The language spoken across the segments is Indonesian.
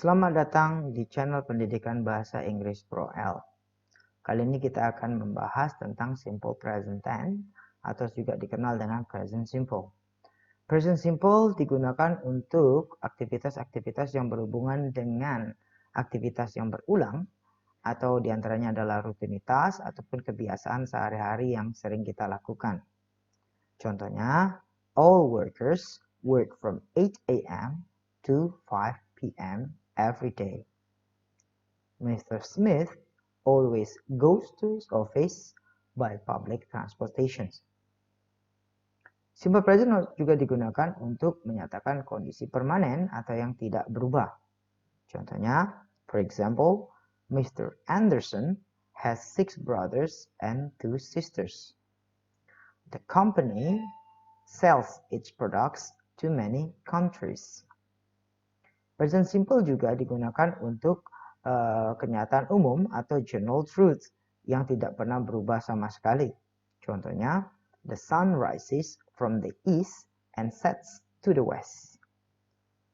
Selamat datang di channel pendidikan bahasa Inggris ProL. Kali ini kita akan membahas tentang simple present tense atau juga dikenal dengan present simple. Present simple digunakan untuk aktivitas-aktivitas yang berhubungan dengan aktivitas yang berulang atau diantaranya adalah rutinitas ataupun kebiasaan sehari-hari yang sering kita lakukan. Contohnya, all workers work from 8 a.m. to 5 p.m. every day. Mr. Smith always goes to his office by public transportation. Simple present juga digunakan untuk menyatakan kondisi permanen atau yang tidak berubah. Contohnya, for example, Mr. Anderson has 6 brothers and 2 sisters. The company sells its products to many countries. Present simple juga digunakan untuk kenyataan umum atau general truth yang tidak pernah berubah sama sekali. Contohnya, the sun rises from the east and sets to the west.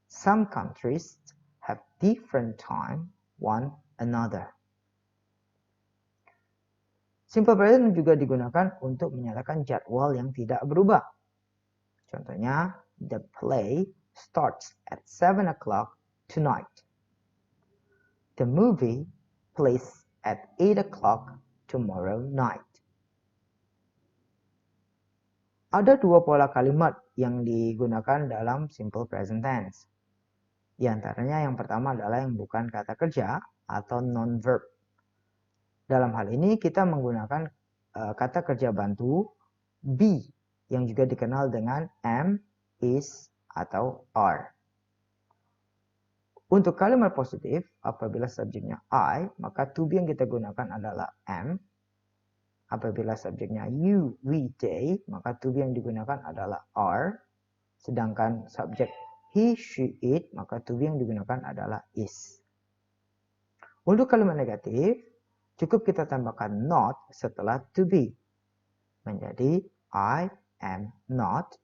Some countries have different time one another. Simple present juga digunakan untuk menyatakan jadwal yang tidak berubah. Contohnya, the play starts at 7 o'clock tonight. The movie plays at 8 o'clock tomorrow night. Ada dua pola kalimat yang digunakan dalam simple present tense. Di antaranya yang pertama adalah yang bukan kata kerja atau non-verb. Dalam hal ini kita menggunakan kata kerja bantu be yang juga dikenal dengan am, is, atau are. Untuk kalimat positif, apabila subjeknya I, maka to be yang kita gunakan adalah am. Apabila subjeknya you, we, they, maka to be yang digunakan adalah are. Sedangkan subjek he, she, it, maka to be yang digunakan adalah is. Untuk kalimat negatif, cukup kita tambahkan not setelah to be. Menjadi I am not.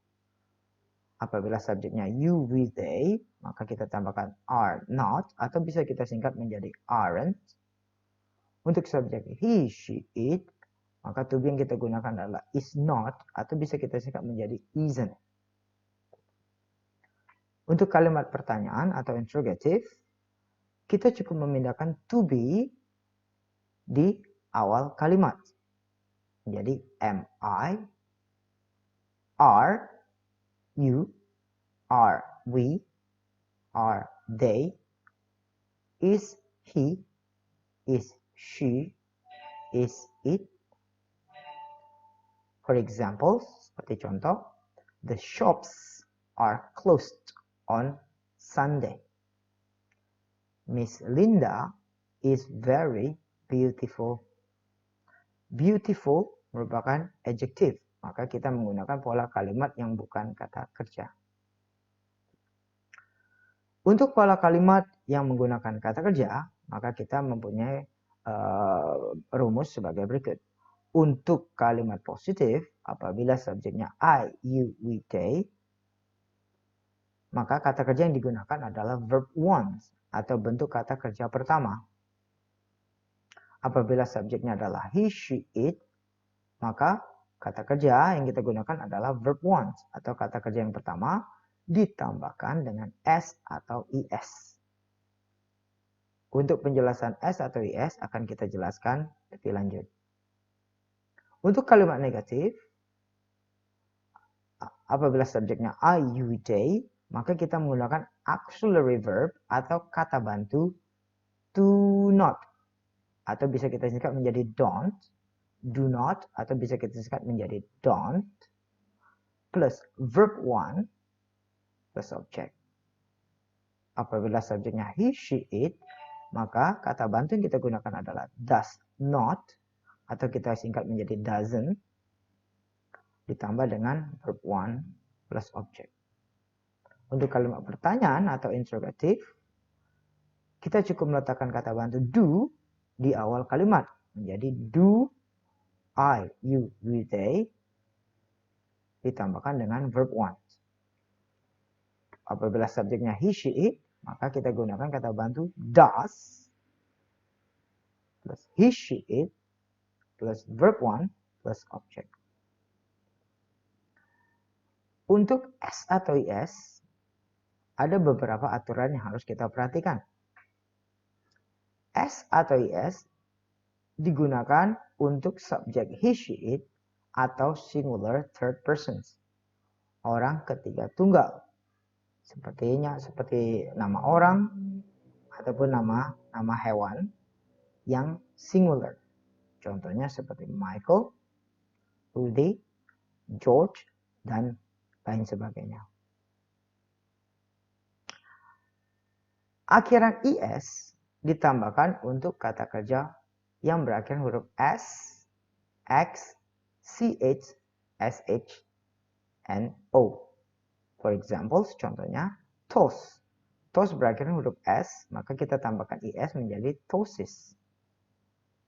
Apabila subjeknya you, we, they, maka kita tambahkan are not, atau bisa kita singkat menjadi aren't. Untuk subjek he, she, it, maka to be yang kita gunakan adalah is not, atau bisa kita singkat menjadi isn't. Untuk kalimat pertanyaan atau interrogative, kita cukup memindahkan to be di awal kalimat. Jadi am I, are you, are we, are they, is he, is she, is it. For example, seperti contoh, the shops are closed on Sunday. Miss Linda is very beautiful. Beautiful merupakan adjective, maka kita menggunakan pola kalimat yang bukan kata kerja. Untuk pola kalimat yang menggunakan kata kerja, maka kita mempunyai rumus sebagai berikut. Untuk kalimat positif, apabila subjeknya I, you, we, they, maka kata kerja yang digunakan adalah verb once atau bentuk kata kerja pertama. Apabila subjeknya adalah he, she, it, maka kata kerja yang kita gunakan adalah verb once atau kata kerja yang pertama ditambahkan dengan s atau is. Untuk penjelasan s atau is akan kita jelaskan lebih lanjut. Untuk kalimat negatif, apabila subjeknya I, you, they, maka kita menggunakan auxiliary verb atau kata bantu to not. Atau bisa kita singkat menjadi don't, do not, atau bisa kita singkat menjadi don't, plus verb one, plus object. Apabila subjeknya he, she, it, maka kata bantu yang kita gunakan adalah does not, atau kita singkat menjadi doesn't, ditambah dengan verb one plus object. Untuk kalimat pertanyaan atau interrogative, kita cukup meletakkan kata bantu do di awal kalimat. Menjadi do I, you, we, they, ditambahkan dengan verb one. Apabila subjeknya he, she, it, maka kita gunakan kata bantu does plus he, she, it plus verb 1 plus object. Untuk S atau IS, ada beberapa aturan yang harus kita perhatikan. S atau IS digunakan untuk subjek he, she, it atau singular third persons, orang ketiga tunggal. Seperti nama orang ataupun nama hewan yang singular. Contohnya seperti Michael, Rudy, George, dan lain sebagainya. Akhiran IS ditambahkan untuk kata kerja yang berakhir huruf S, X, CH, SH, and O. For example, contohnya toast. Toast berakhir huruf S, maka kita tambahkan IS menjadi toasts.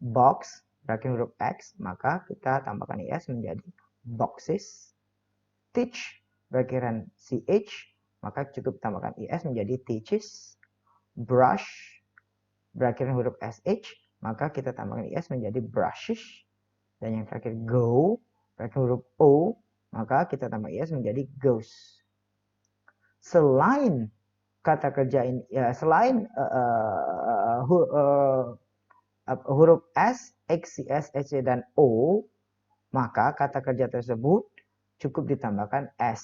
Box berakhir huruf X, maka kita tambahkan IS menjadi boxes. Teach berakhiran CH, maka cukup tambahkan IS menjadi teaches. Brush berakhiran huruf SH, maka kita tambahkan IS menjadi brushes. Dan yang terakhir go berakhir huruf O, maka kita tambah IS menjadi goes. Selain kata kerja ini, ya, selain huruf S, X, S, H, dan O, maka kata kerja tersebut cukup ditambahkan S.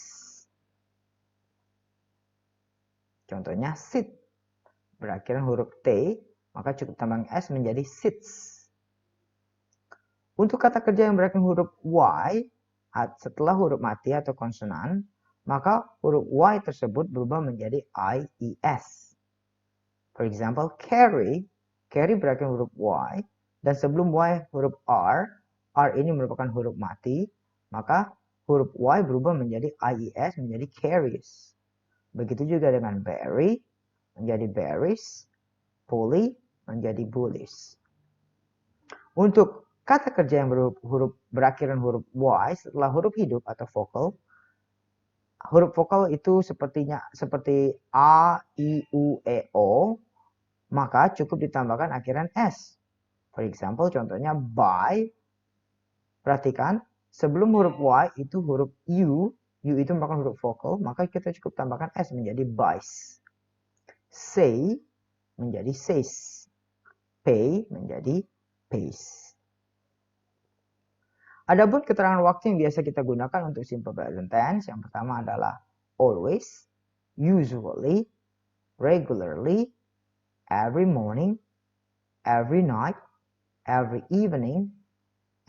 Contohnya sit berakhiran huruf T, maka cukup tambahkan S menjadi sits. Untuk kata kerja yang berakhir huruf Y, setelah huruf mati atau konsonan, maka huruf Y tersebut berubah menjadi IES. For example, carry berakhir huruf Y, dan sebelum Y huruf R ini merupakan huruf mati, maka huruf Y berubah menjadi IES menjadi carries. Begitu juga dengan berry menjadi berries, bully menjadi bullies. Untuk kata kerja yang berakhiran huruf Y setelah huruf hidup atau vokal, huruf vokal itu seperti A, I, U, E, O, maka cukup ditambahkan akhiran S. For example, contohnya buy. Perhatikan, sebelum huruf Y itu huruf U itu merupakan huruf vokal, maka kita cukup tambahkan S menjadi buys. Say menjadi says. Pay menjadi pays. Adapun keterangan waktu yang biasa kita gunakan untuk simple present tense, yang pertama adalah always, usually, regularly, every morning, every night, every evening,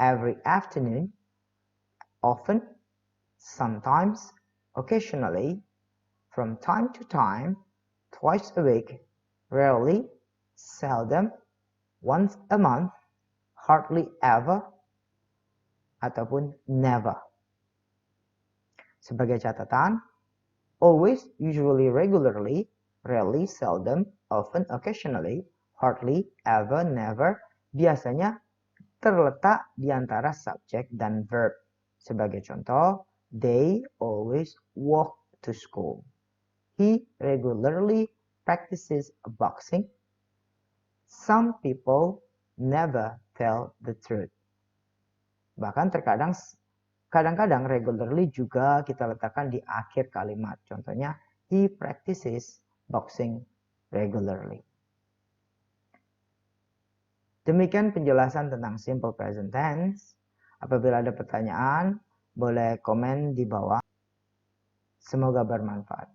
every afternoon, often, sometimes, occasionally, from time to time, twice a week, rarely, seldom, once a month, hardly ever, ataupun never. Sebagai catatan, always, usually, regularly, rarely, seldom, often, occasionally, hardly, ever, never, biasanya terletak di antara subjek dan verb. Sebagai contoh, they always walk to school. He regularly practices boxing. Some people never tell the truth. Bahkan kadang-kadang regularly juga kita letakkan di akhir kalimat. Contohnya, he practices boxing regularly. Demikian penjelasan tentang simple present tense. Apabila ada pertanyaan, boleh komen di bawah. Semoga bermanfaat.